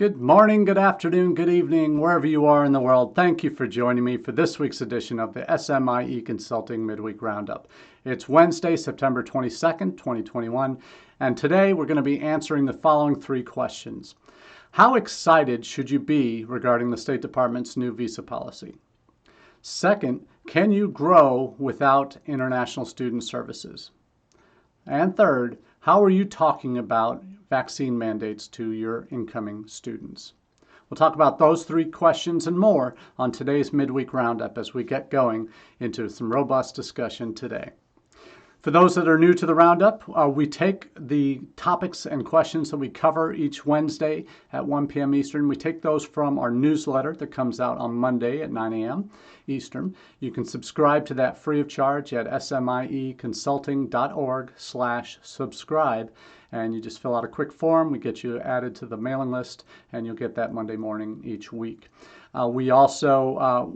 Good morning, good afternoon, good evening, wherever you are in the world. Thank you for joining me for this week's edition of the SMIE Consulting Midweek Roundup. It's Wednesday, September 22nd, 2021, and today we're going to be answering the following three questions. How excited should you be regarding the State Department's new visa policy? Second, can you grow without international student services? And third, how are you talking about vaccine mandates to your incoming students? We'll talk about those three questions and more on today's Midweek Roundup as we get going into some robust discussion today. For those that are new to the Roundup, we take the topics and questions that we cover each Wednesday at 1 p.m. Eastern. We take those from our newsletter that comes out on Monday at 9 a.m. Eastern. You can subscribe to that free of charge at smieconsulting.org/subscribe. And you just fill out a quick form. We get you added to the mailing list, and you'll get that Monday morning each week. We also,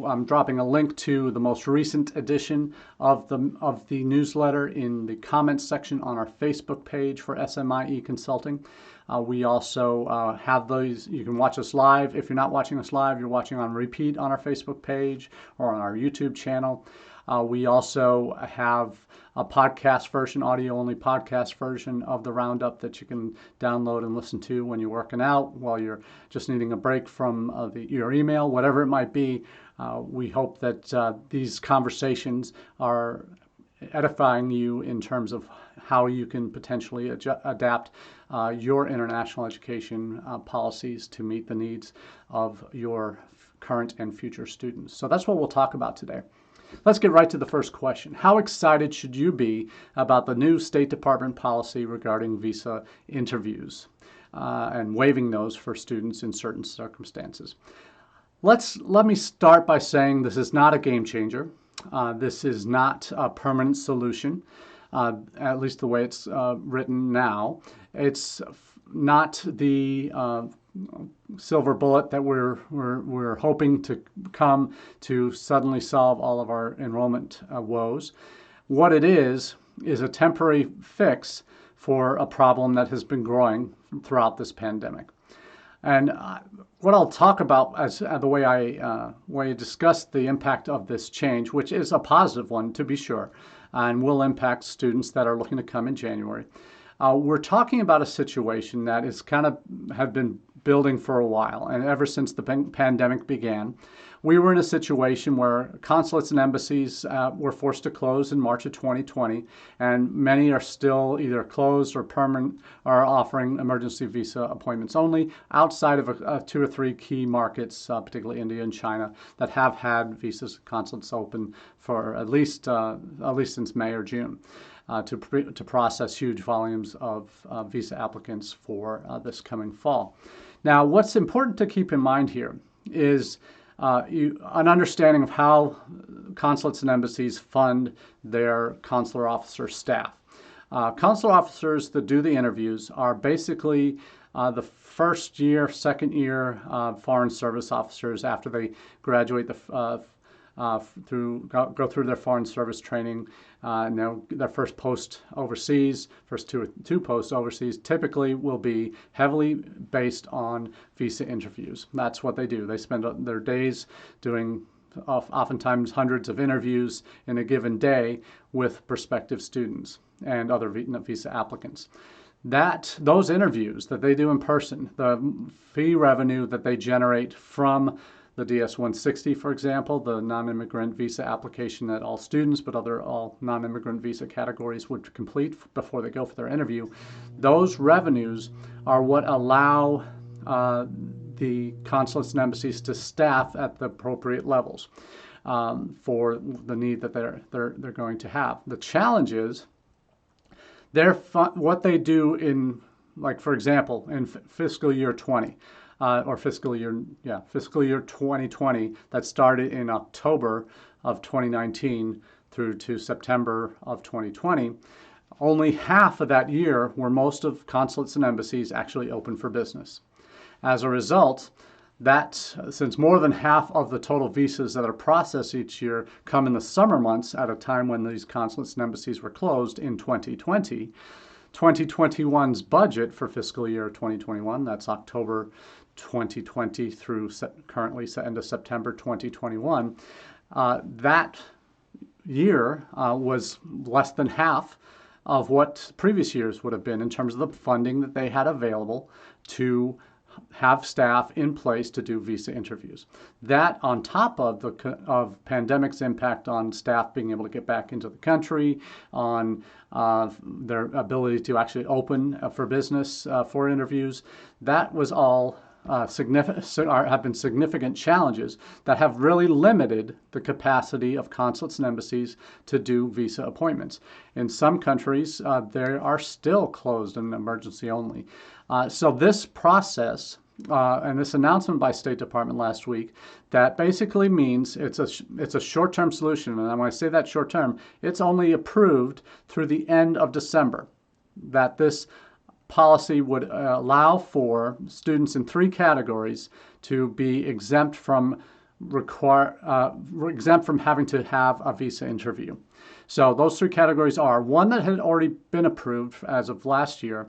I'm dropping a link to the most recent edition of the newsletter in the comments section on our Facebook page for SMIE Consulting. We also have those, you can watch us live. If you're not watching us live, you're watching on repeat on our Facebook page or on our YouTube channel. We also have a podcast version, audio-only podcast version of the Roundup that you can download and listen to when you're working out, while you're just needing a break from your email, whatever it might be. We hope that these conversations are edifying you in terms of how you can potentially adapt your international education policies to meet the needs of your current and future students. So that's what we'll talk about today. Let's get right to the first question. How excited should you be about the new State Department policy regarding visa interviews and waiving those for students in certain circumstances? Let me start by saying this is not a game changer. This is not a permanent solution, at least the way it's written now. It's not the silver bullet that we're hoping to come to suddenly solve all of our enrollment woes. What it is a temporary fix for a problem that has been growing throughout this pandemic. And what I'll talk about as the way I discuss the impact of this change, which is a positive one to be sure, and will impact students that are looking to come in January. We're talking about a situation that is have been building for a while, and ever since the pandemic began, we were in a situation where consulates and embassies were forced to close in March of 2020, and many are still either closed or permanent, are offering emergency visa appointments only outside of 2 or 3 key markets, particularly India and China, that have had visas consulates open for at least since May or June. To process huge volumes of visa applicants for this coming fall. Now, what's important to keep in mind here is an understanding of how consulates and embassies fund their consular officer staff. Consular officers that do the interviews are basically the first year, second year foreign service officers after they graduate go through their foreign service training. Their first post overseas, first two posts overseas, typically will be heavily based on visa interviews. That's what they do. They spend their days doing oftentimes hundreds of interviews in a given day with prospective students and other visa applicants. Those interviews that they do in person, the fee revenue that they generate from the DS-160, for example, the non-immigrant visa application that all students, but all non-immigrant visa categories would complete before they go for their interview. Those revenues are what allow the consulates and embassies to staff at the appropriate levels for the need that they're going to have. The challenge is what they do in, like for example, in fiscal year 20. Or fiscal year 2020 that started in October of 2019 through to September of 2020. Only half of that year were most of consulates and embassies actually open for business. As a result, since more than half of the total visas that are processed each year come in the summer months at a time when these consulates and embassies were closed in 2020, 2021's budget for fiscal year 2021, that's October 2020 through currently end of September 2021, that year was less than half of what previous years would have been in terms of the funding that they had available to have staff in place to do visa interviews. That on top of the pandemic's impact on staff being able to get back into the country, on their ability to actually open for business for interviews, that was all have been significant challenges that have really limited the capacity of consulates and embassies to do visa appointments. In some countries, they are still closed in emergency only. So this process and this announcement by State Department last week, that basically means it's a short-term solution. And when I say that short-term, it's only approved through the end of December, that this policy would allow for students in 3 categories to be exempt from having to have a visa interview. So those 3 categories are: one that had already been approved as of last year,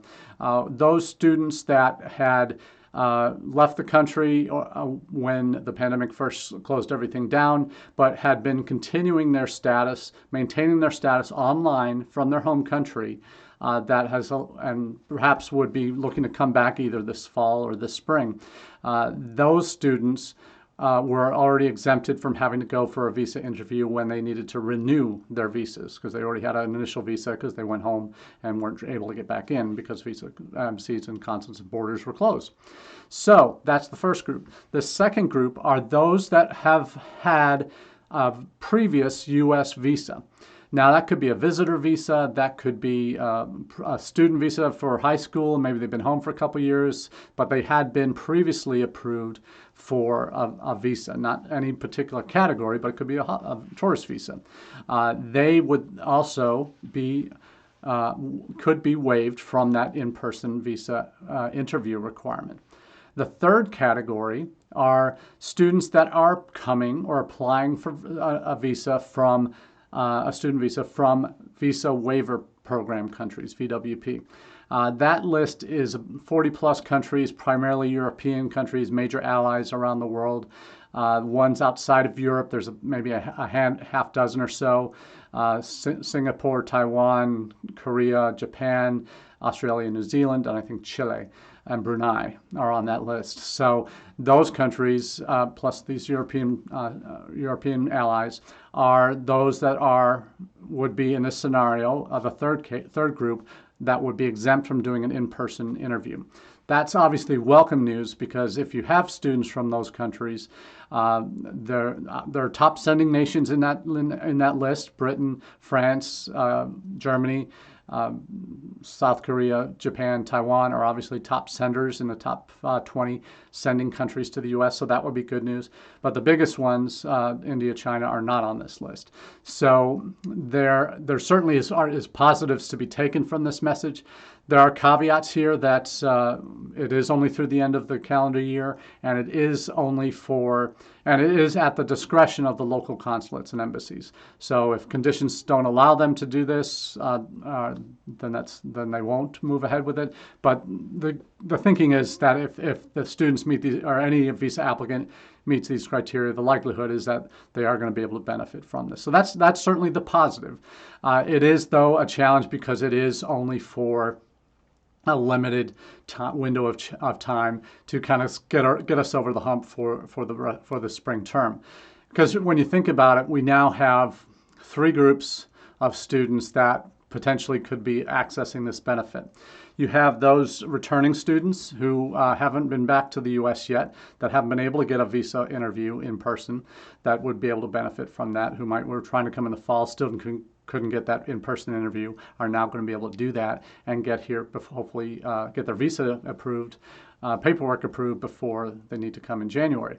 those students that had left the country when the pandemic first closed everything down, but had been continuing their status, maintaining their status online from their home country, that has, and perhaps would be looking to come back either this fall or this spring. Those students were already exempted from having to go for a visa interview when they needed to renew their visas, because they already had an initial visa because they went home and weren't able to get back in because visa embassies and consulates and borders were closed. So that's the first group. The second group are those that have had a previous U.S. visa. Now, that could be a visitor visa, that could be a student visa for high school, maybe they've been home for a couple years, but they had been previously approved for a visa, not any particular category, but it could be a tourist visa. They would also be, could be waived from that in-person visa interview requirement. The third category are students that are coming or applying for a visa from a student visa from Visa Waiver Program countries, VWP. That list is 40-plus countries, primarily European countries, major allies around the world. Ones outside of Europe, there's maybe a half dozen or so. Singapore, Taiwan, Korea, Japan, Australia, New Zealand, and I think Chile and Brunei are on that list. So those countries, plus these European allies, are those that would be in this scenario of a third group that would be exempt from doing an in-person interview. That's obviously welcome news, because if you have students from those countries, there are top sending nations in that list: Britain, France, Germany, South Korea, Japan, Taiwan are obviously top senders in the top 20 sending countries to the U.S., so that would be good news. But the biggest ones, India, China, are not on this list. So there certainly is positives to be taken from this message. There are caveats here that it is only through the end of the calendar year, and it is at the discretion of the local consulates and embassies. So if conditions don't allow them to do this, then they won't move ahead with it. But the thinking is that if the students meet these, or any visa applicant meets these criteria, the likelihood is that they are going to be able to benefit from this. So that's certainly the positive. It is, though, a challenge because it is only for a limited window of time to kind of get us over the hump for the spring term. Because when you think about it, we now have 3 groups of students that potentially could be accessing this benefit. You have those returning students who haven't been back to the U.S. yet, that haven't been able to get a visa interview in person, that would be able to benefit from that, who were trying to come in the fall, still couldn't get that in-person interview, are now going to be able to do that and get here, hopefully get their visa approved, paperwork approved before they need to come in January.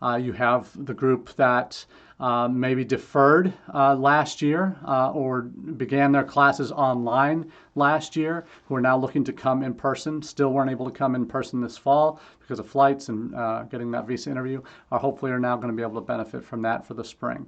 You have the group that maybe deferred last year or began their classes online last year, who are now looking to come in person, still weren't able to come in person this fall because of flights and getting that visa interview, hopefully are now going to be able to benefit from that for the spring.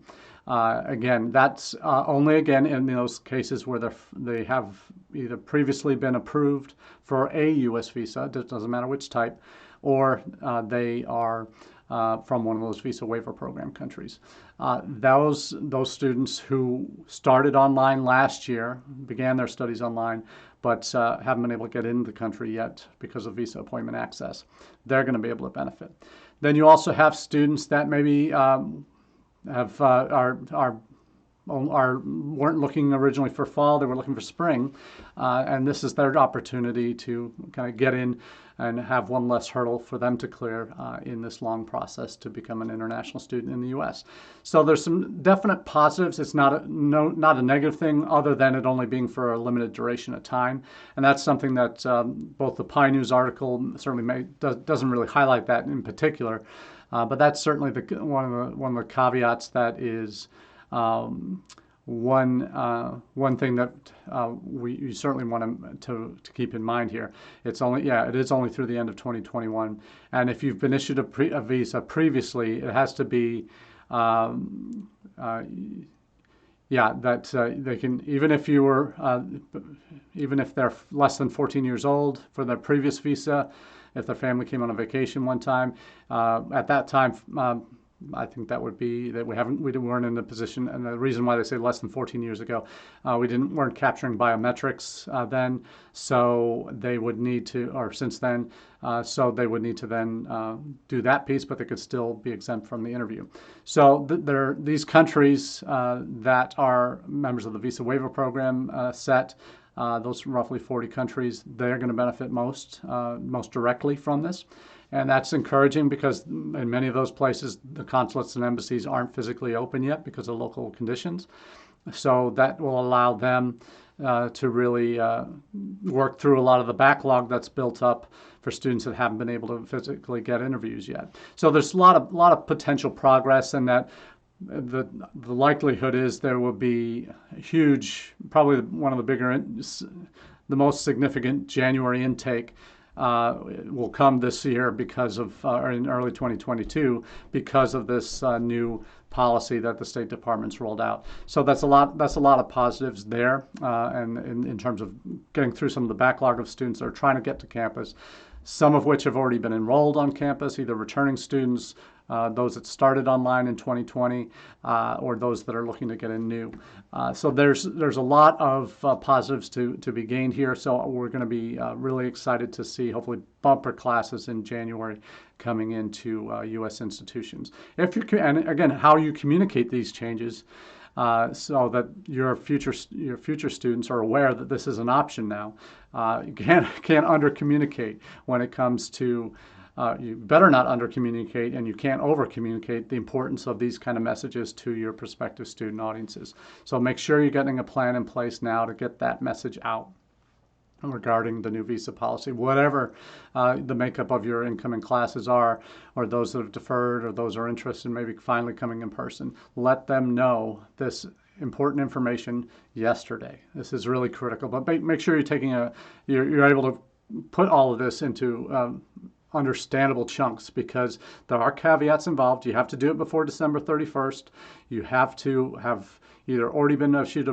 Again, that's only again in those cases where they have either previously been approved for a U.S. visa, it doesn't matter which type, or they are from one of those visa waiver program countries. Those students who started online last year, began their studies online, but haven't been able to get into the country yet because of visa appointment access, they're going to be able to benefit. Then you also have students that maybe weren't looking originally for fall, they were looking for spring, and this is their opportunity to kind of get in and have one less hurdle for them to clear in this long process to become an international student in the U.S. So there's some definite positives. It's not a negative thing, other than it only being for a limited duration of time, and that's something that both the PI News article certainly doesn't really highlight that in particular, but that's certainly one of the caveats that is one thing that you certainly want to keep in mind here. It is only through the end of 2021, and if you've been issued a visa previously, it has to be they can, even if they're less than 14 years old for their previous visa, if their family came on a vacation one time, at that time. I think that would be that we weren't in a position, and the reason why they say less than 14 years ago, we weren't capturing biometrics then, so they would need to, or since then, so they would need to then do that piece, but they could still be exempt from the interview. So there are these countries that are members of the visa waiver program set. Those roughly 40 countries, they're going to benefit most directly from this. And that's encouraging because in many of those places, the consulates and embassies aren't physically open yet because of local conditions. So that will allow them to really work through a lot of the backlog that's built up for students that haven't been able to physically get interviews yet. So there's a lot of potential progress, and that the likelihood is there will be huge, probably one of the bigger, the most significant January intake will come this year because of, or in early 2022, because of this new policy that the State Department's rolled out. So that's a lot of positives there, and in terms of getting through some of the backlog of students that are trying to get to campus, some of which have already been enrolled on campus, either returning students, those that started online in 2020, or those that are looking to get in new. So there's a lot of positives to be gained here. So we're going to be really excited to see hopefully bumper classes in January coming into U.S. institutions. And again, how you communicate these changes so that your future students are aware that this is an option now. You can't under-communicate when it comes to. You better not under-communicate, and you can't over-communicate the importance of these kind of messages to your prospective student audiences. So make sure you're getting a plan in place now to get that message out regarding the new visa policy, whatever the makeup of your incoming classes are, or those that have deferred, or those who are interested in maybe finally coming in person. Let them know this important information yesterday. This is really critical, but make sure you're able to put all of this into understandable chunks, because there are caveats involved. You have to do it before December 31st. You have to have either already been issued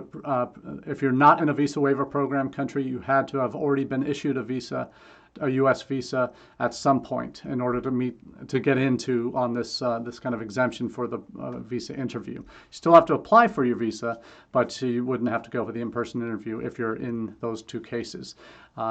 if you're not in a visa waiver program country, you had to have already been issued a U.S. visa at some point in order to get into on this kind of exemption for the visa interview. You still have to apply for your visa, but you wouldn't have to go for the in-person interview if you're in those two cases.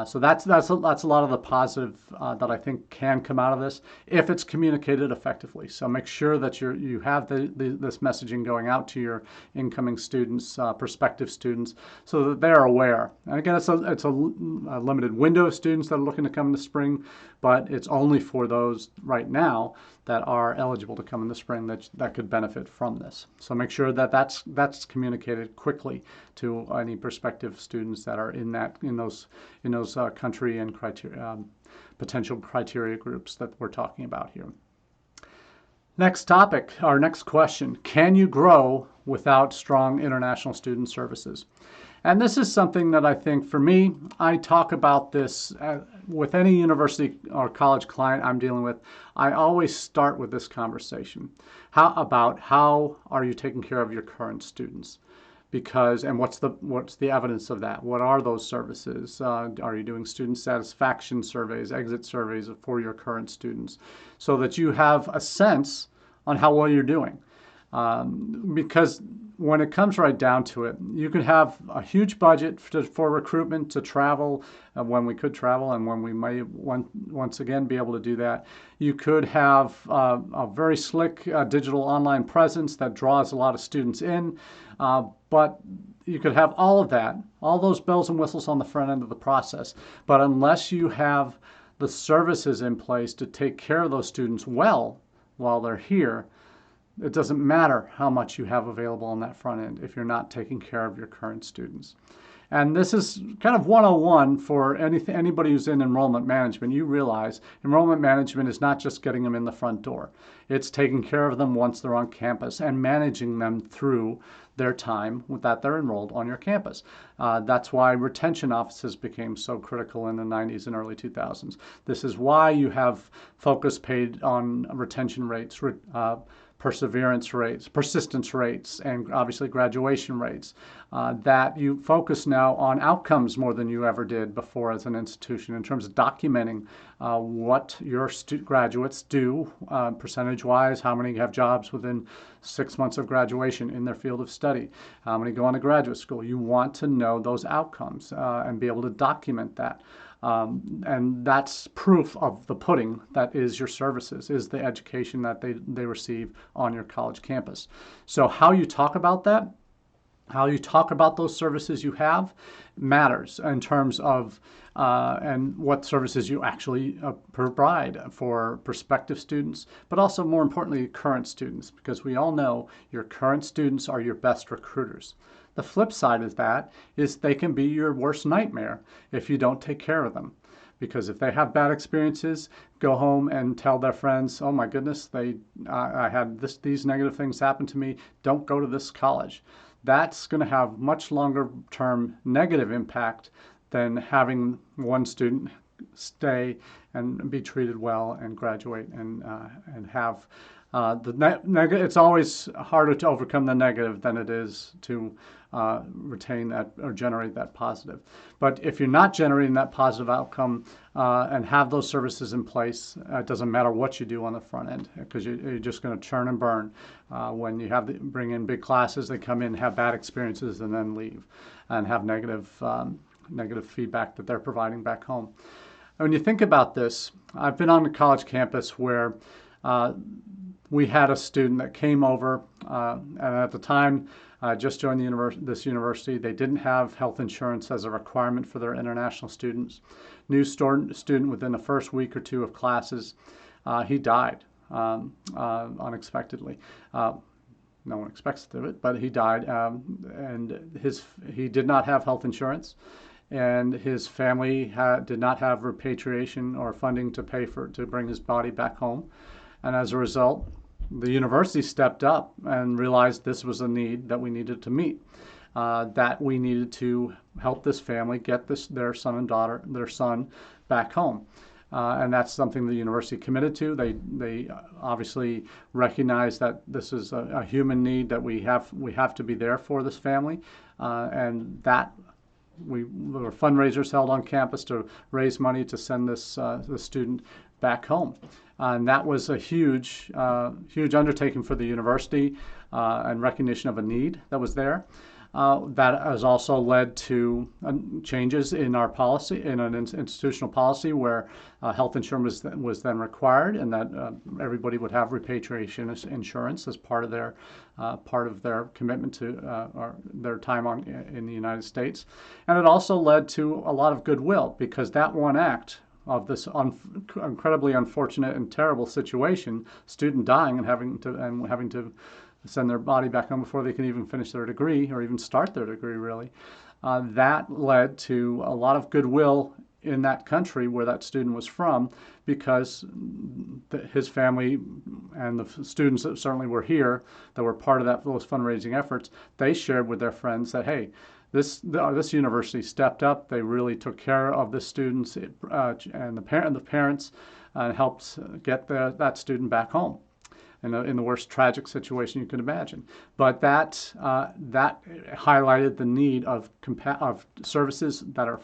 So that's a lot of the positive that I think can come out of this if it's communicated effectively. So make sure that you have this messaging going out to your incoming students, prospective students, so that they're aware. And again, it's a limited window of students that are looking to come in the spring, but it's only for those right now that are eligible to come in the spring that could benefit from this. So make sure that that's communicated quickly to any prospective students that are in those country and potential criteria groups that we're talking about here. Next topic, our next question, can you grow without strong international student services? And this is something that I think for me, I talk about this with any university or college client I'm dealing with. I always start with this conversation. How are you taking care of your current students? Because, and what's the evidence of that? What are those services? Are you doing student satisfaction surveys, exit surveys for your current students, so that you have a sense on how well you're doing? Because when it comes right down to it, you could have a huge budget for recruitment to travel when we could travel and when we may once again be able to do that. You could have a very slick digital online presence that draws a lot of students in, but you could have all of that, all those bells and whistles on the front end of the process. But unless you have the services in place to take care of those students well while they're here, it doesn't matter how much you have available on that front end if you're not taking care of your current students. And this is kind of 101 for anybody who's in enrollment management. You realize enrollment management is not just getting them in the front door. It's taking care of them once they're on campus and managing them through their time that they're enrolled on your campus. That's why retention offices became so critical in the 90s and early 2000s. This is why you have focus paid on retention rates, perseverance rates, persistence rates, and obviously graduation rates, that you focus now on outcomes more than you ever did before as an institution in terms of documenting what your graduates do percentage-wise, how many have jobs within 6 months of graduation in their field of study, how many go on to graduate school. You want to know those outcomes and be able to document that. And that's proof of the pudding that is your services, is the education that they receive on your college campus. So how you talk about that, how you talk about those services you have matters in terms of and what services you actually provide for prospective students, but also more importantly, current students, because we all know your current students are your best recruiters. The flip side of that is they can be your worst nightmare if you don't take care of them. Because if they have bad experiences, go home and tell their friends, oh my goodness, I had these negative things happen to me, don't go to this college. That's going to have much longer term negative impact than having one student stay and be treated well and graduate and have it's always harder to overcome the negative than it is to retain that or generate that positive. But if you're not generating that positive outcome and have those services in place, it doesn't matter what you do on the front end, because you're just going to churn and burn. When you bring in big classes, they come in, have bad experiences, and then leave and have negative feedback that they're providing back home. When you think about this, I've been on a college campus where we had a student that came over, and at the time, just joined this university. They didn't have health insurance as a requirement for their international students. New student within the first week or two of classes, he died unexpectedly. No one expects it, but he died, and he did not have health insurance, and his family did not have repatriation or funding to pay to bring his body back home. And as a result, the university stepped up and realized this was a need that we needed to meet, that we needed to help this family get their son back home. And that's something the university committed to. They obviously recognize that this is a human need, that we have to be there for this family, and that there were fundraisers held on campus to raise money to send this student back home. And that was a huge undertaking for the university and recognition of a need that was there. That has also led to changes in our policy, in an institutional policy where health insurance was then required, and that everybody would have repatriation insurance as part of their commitment to their time in the United States. And it also led to a lot of goodwill, because that one act of this incredibly unfortunate and terrible situation, student dying and having to send their body back home before they can even finish their degree or even start their degree, really, that led to a lot of goodwill in that country where that student was from, because his family and the students that certainly were here, that were part of those fundraising efforts, they shared with their friends that, hey, this university stepped up. They really took care of the students and the parents, and helped get that student back home in the worst tragic situation you could imagine. But that highlighted the need of services that are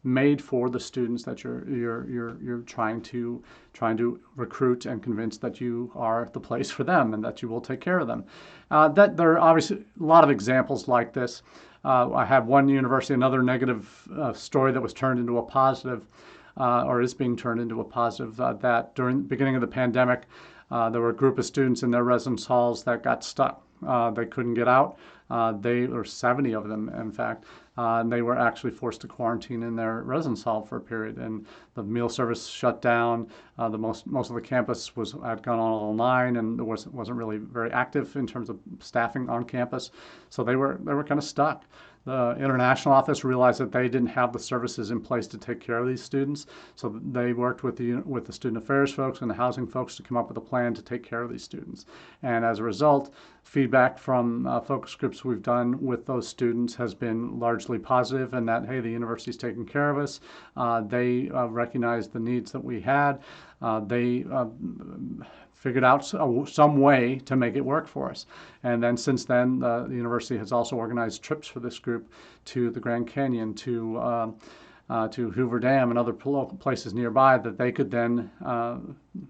made for the students that you're trying to recruit and convince that you are the place for them and that you will take care of them. That there are obviously a lot of examples like this. I have one university, another negative story that was turned into a positive, or is being turned into a positive, that during the beginning of the pandemic, there were a group of students in their residence halls that got stuck. They couldn't get out. There were 70 of them, in fact, and they were actually forced to quarantine in their residence hall for a period. And the meal service shut down. Most of the campus had gone on online, and there wasn't really very active in terms of staffing on campus. So they were kind of stuck. The international office realized that they didn't have the services in place to take care of these students, so they worked with the student affairs folks and the housing folks to come up with a plan to take care of these students. And as a result, feedback from focus groups we've done with those students has been largely positive, and that, hey, the university's taking care of us. They recognized the needs that we had. They figured out some way to make it work for us. And then since then, the university has also organized trips for this group to the Grand Canyon, to Hoover Dam and other places nearby, that they could then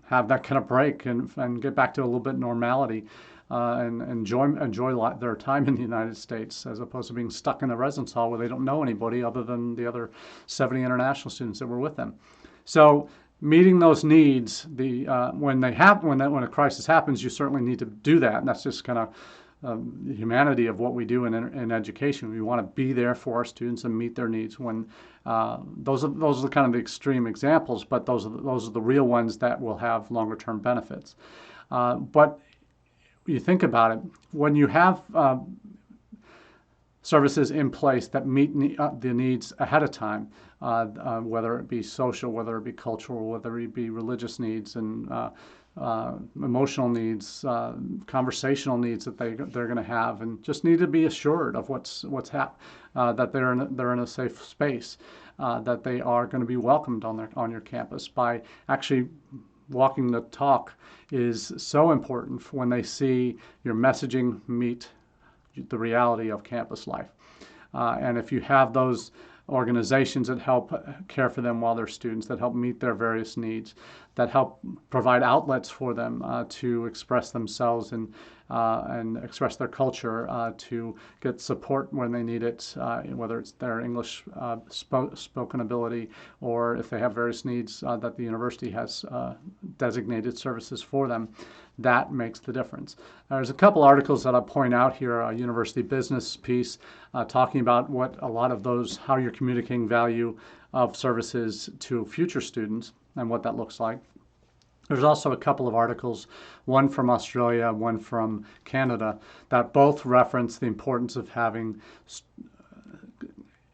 have that kind of break and get back to a little bit normality, and enjoy their time in the United States, as opposed to being stuck in a residence hall where they don't know anybody other than the other 70 international students that were with them. So meeting those needs, when a crisis happens, you certainly need to do that, and that's just kind of the humanity of what we do in education. We want to be there for our students and meet their needs. When those are kind of the extreme examples, but those are the real ones that will have longer term benefits. But you think about it, when you have services in place that meet the needs ahead of time, whether it be social, whether it be cultural, whether it be religious needs, and emotional needs, conversational needs that they're going to have, and just need to be assured of that they're in a safe space, that they are going to be welcomed on your campus. By actually walking the talk is so important when they see your messaging meet the reality of campus life. And if you have those organizations that help care for them while they're students, that help meet their various needs, that help provide outlets for them to express themselves and express their culture, to get support when they need it, whether it's their English spoken ability, or if they have various needs that the university has designated services for them. That makes the difference. There's a couple articles that I'll point out here, a university business piece talking about how you're communicating value of services to future students and what that looks like. There's also a couple of articles, one from Australia, one from Canada, that both reference the importance of having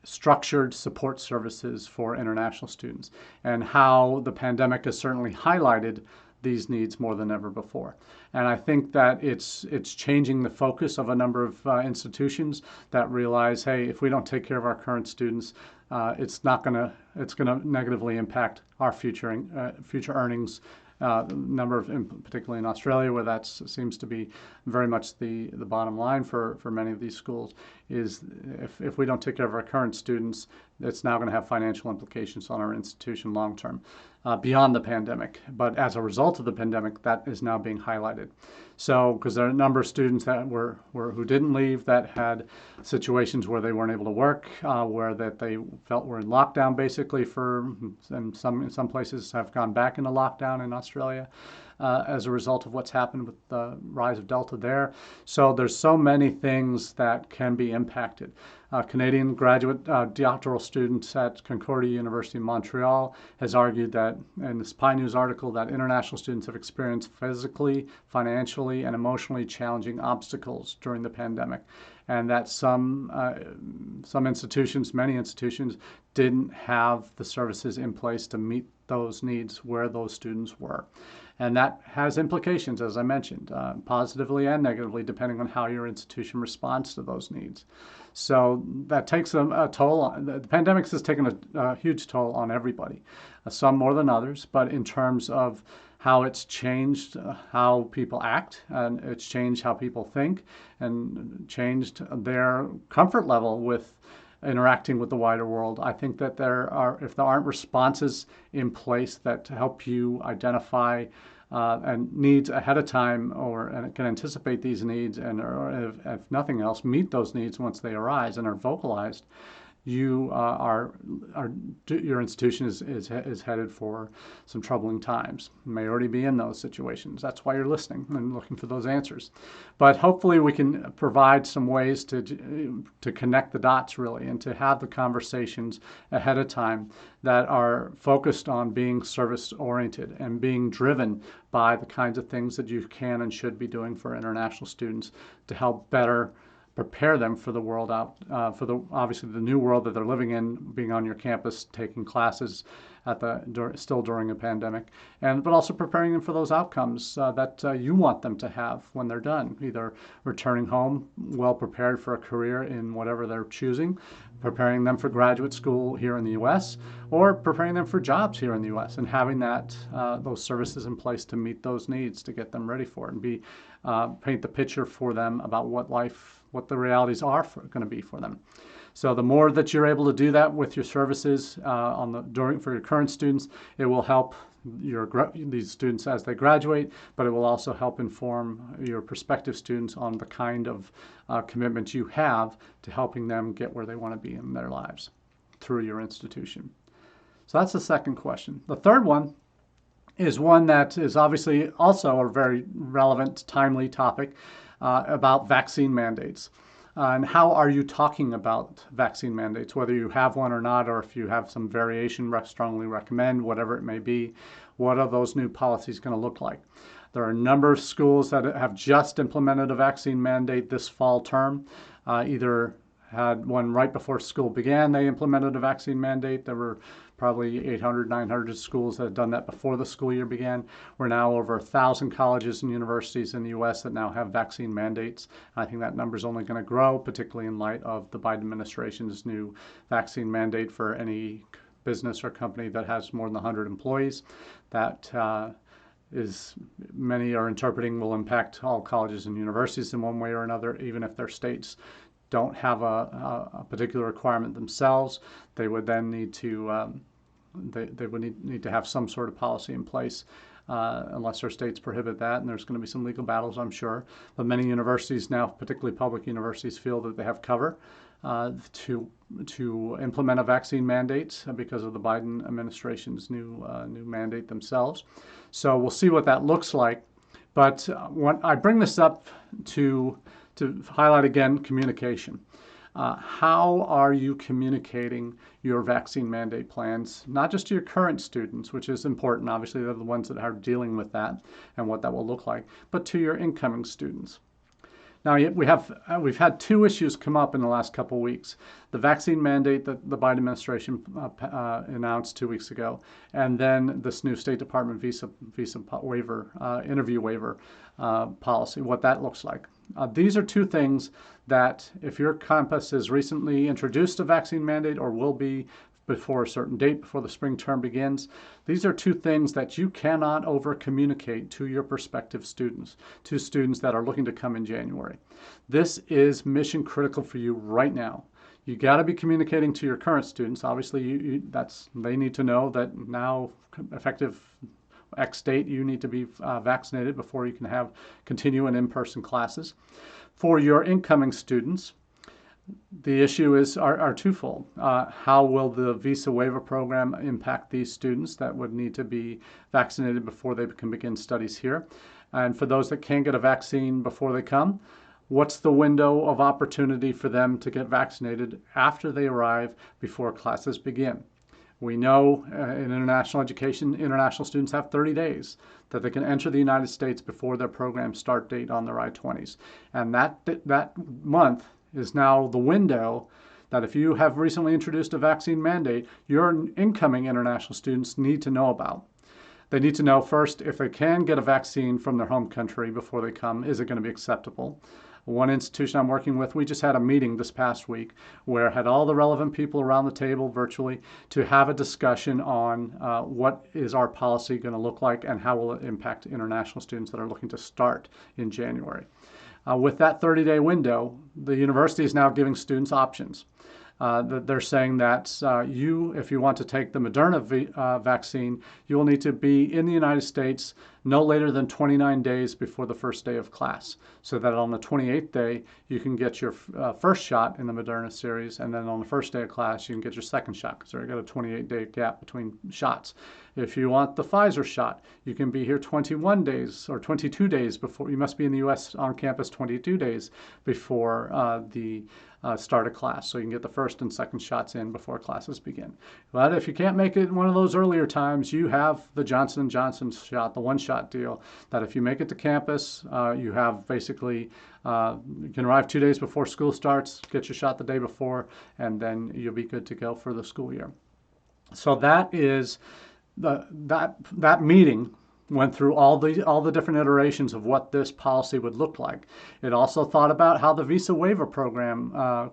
structured support services for international students, and how the pandemic has certainly highlighted these needs more than ever before. And I think that it's changing the focus of a number of institutions that realize, hey, if we don't take care of our current students, it's going to negatively impact our future earnings. Particularly in Australia, where that seems to be very much the bottom line for many of these schools, is if we don't take care of our current students, it's now going to have financial implications on our institution long term, beyond the pandemic. But as a result of the pandemic, that is now being highlighted. So, because there are a number of students that who didn't leave, that had situations where they weren't able to work, where that they felt were in lockdown basically and in some places have gone back into lockdown in Australia as a result of what's happened with the rise of Delta there. So there's so many things that can be impacted. A Canadian graduate doctoral student at Concordia University in Montreal has argued that, in this SMIE News article, that international students have experienced physically, financially, and emotionally challenging obstacles during the pandemic, and that some institutions, many institutions, didn't have the services in place to meet those needs where those students were. And that has implications, as I mentioned, positively and negatively, depending on how your institution responds to those needs. So that takes a toll. The pandemic has taken a huge toll on everybody, some more than others, but in terms of how it's changed how people act, and it's changed how people think, and changed their comfort level with interacting with the wider world. I think that if there aren't responses in place that help you identify and needs ahead of time, and can anticipate these needs, and or if nothing else, meet those needs once they arise and are vocalized, your institution is headed for some troubling times. You may already be in those situations. That's why you're listening and looking for those answers. But hopefully we can provide some ways to connect the dots, really, and to have the conversations ahead of time that are focused on being service-oriented and being driven by the kinds of things that you can and should be doing for international students to help better prepare them for the world obviously the new world that they're living in, being on your campus, taking classes still during a pandemic, but also preparing them for those outcomes that you want them to have when they're done, either returning home well prepared for a career in whatever they're choosing, preparing them for graduate school here in the U.S., or preparing them for jobs here in the U.S., and having those services in place to meet those needs, to get them ready for it, and paint the picture for them about what the realities are going to be for them. So the more that you're able to do that with your services for your current students, it will help these students as they graduate, but it will also help inform your prospective students on the kind of commitment you have to helping them get where they want to be in their lives through your institution. So that's the second question. The third one is one that is obviously also a very relevant, timely topic about vaccine mandates. And how are you talking about vaccine mandates, whether you have one or not, or if you have some variation, strongly recommend, whatever it may be? What are those new policies going to look like? There are a number of schools that have just implemented a vaccine mandate this fall term. Either had one right before school began, they implemented a vaccine mandate. There were probably 800, 900 schools that had done that before the school year began. We're now over 1,000 colleges and universities in the U.S. that now have vaccine mandates. I think that number is only going to grow, particularly in light of the Biden administration's new vaccine mandate for any business or company that has more than 100 employees. That many are interpreting will impact all colleges and universities in one way or another, even if their states don't have a particular requirement themselves. They would then need to need to have some sort of policy in place unless their states prohibit that, and there's going to be some legal battles, I'm sure. But many universities now, particularly public universities, feel that they have cover to implement a vaccine mandate because of the Biden administration's new mandate themselves. So we'll see what that looks like. But when I bring this up to highlight again communication. How are you communicating your vaccine mandate plans, not just to your current students, which is important, obviously they're the ones that are dealing with that and what that will look like, but to your incoming students? Now, we've had two issues come up in the last couple of weeks. The vaccine mandate that the Biden administration announced 2 weeks ago, and then this new State Department visa waiver, interview waiver policy, what that looks like. These are two things that if your campus has recently introduced a vaccine mandate or will be before a certain date, before the spring term begins, these are two things that you cannot over-communicate to your prospective students, to students that are looking to come in January. This is mission critical for you right now. You got to be communicating to your current students. Obviously, they need to know that now, effective X date, you need to be vaccinated before you can continue in-person classes. For your incoming students, the issue are twofold. How will the visa waiver program impact these students that would need to be vaccinated before they can begin studies here? And for those that can't get a vaccine before they come, what's the window of opportunity for them to get vaccinated after they arrive before classes begin. We know in international education, international students have 30 days that they can enter the United States before their program start date on their I-20s. And that month is now the window that if you have recently introduced a vaccine mandate, your incoming international students need to know about. They need to know first if they can get a vaccine from their home country before they come, is it going to be acceptable? One institution I'm working with, we just had a meeting this past week where I had all the relevant people around the table virtually to have a discussion on what is our policy going to look like and how will it impact international students that are looking to start in January. With that 30-day window, the university is now giving students options. They're saying that if you want to take the Moderna vaccine, you will need to be in the United States no later than 29 days before the first day of class, so that on the 28th day, you can get your first shot in the Moderna series, and then on the first day of class, you can get your second shot, because they've got a 28-day gap between shots. If you want the Pfizer shot, you can be here 21 days or 22 days before. You must be in the U.S. on campus 22 days before the start of class, so you can get the first and second shots in before classes begin. But if you can't make it one of those earlier times, you have the Johnson & Johnson shot, the one-shot deal, that if you make it to campus, you have basically, you can arrive 2 days before school starts, get your shot the day before, and then you'll be good to go for the school year. So that is that meeting went through all the different iterations of what this policy would look like. It also thought about how the visa waiver program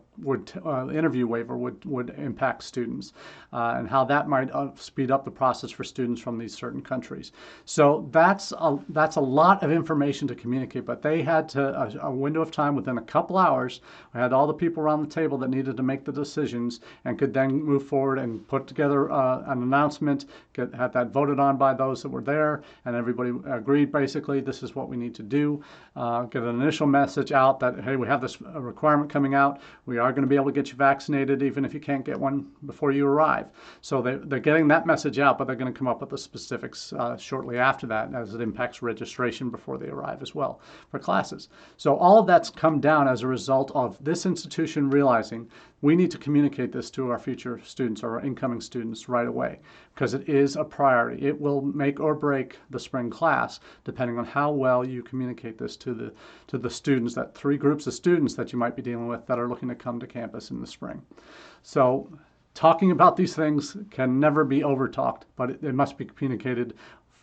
interview waiver would impact students and how that might speed up the process for students from these certain countries. So that's a lot of information to communicate, but they had a window of time within a couple hours. We had all the people around the table that needed to make the decisions and could then move forward and put together an announcement, had that voted on by those that were there, and everybody agreed basically this is what we need to do. Get an initial message out that, hey, we have this requirement coming out. We are going to be able to get you vaccinated even if you can't get one before you arrive. So they're getting that message out, but they're going to come up with the specifics shortly after that as it impacts registration before they arrive as well for classes. So all of that's come down as a result of this institution realizing we need to communicate this to our future students or our incoming students right away, because it is a priority. It will make or break the spring class depending on how well you communicate this to the students, that three groups of students that you might be dealing with that are looking to come to campus in the spring. So talking about these things can never be over-talked, but it must be communicated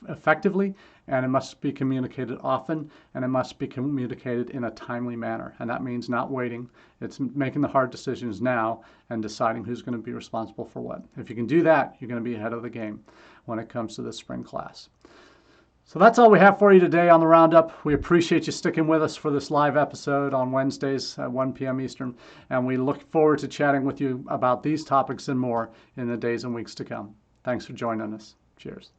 effectively, and it must be communicated often, and it must be communicated in a timely manner. And that means not waiting. It's making the hard decisions now and deciding who's going to be responsible for what. If you can do that, you're going to be ahead of the game when it comes to this spring class. So that's all we have for you today on the Roundup. We appreciate you sticking with us for this live episode on Wednesdays at 1 p.m. Eastern, and we look forward to chatting with you about these topics and more in the days and weeks to come. Thanks for joining us. Cheers.